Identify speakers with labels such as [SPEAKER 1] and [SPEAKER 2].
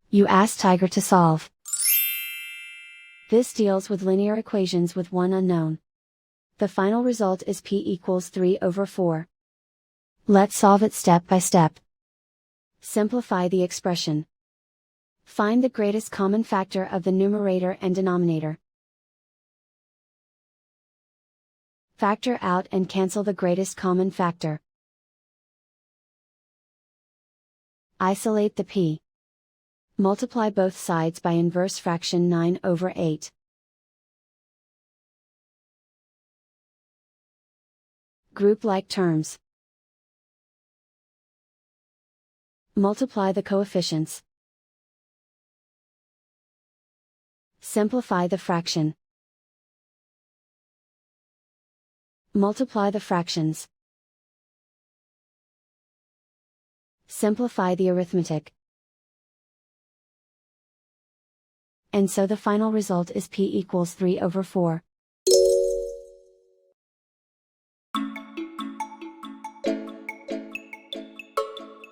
[SPEAKER 1] You ask Tiger to solve. This deals with linear equations with one unknown. The final result is p equals 3 over 4. Let's solve it step by step. Simplify the expression. Find the greatest common factor of the numerator and denominator. Factor out and cancel the greatest common factor. Isolate the p. Multiply both sides by inverse fraction 9 over 8. Group like terms. Multiply the coefficients. Simplify the fraction. Multiply the fractions. Simplify the arithmetic. And so the final result is p equals 3 over 4.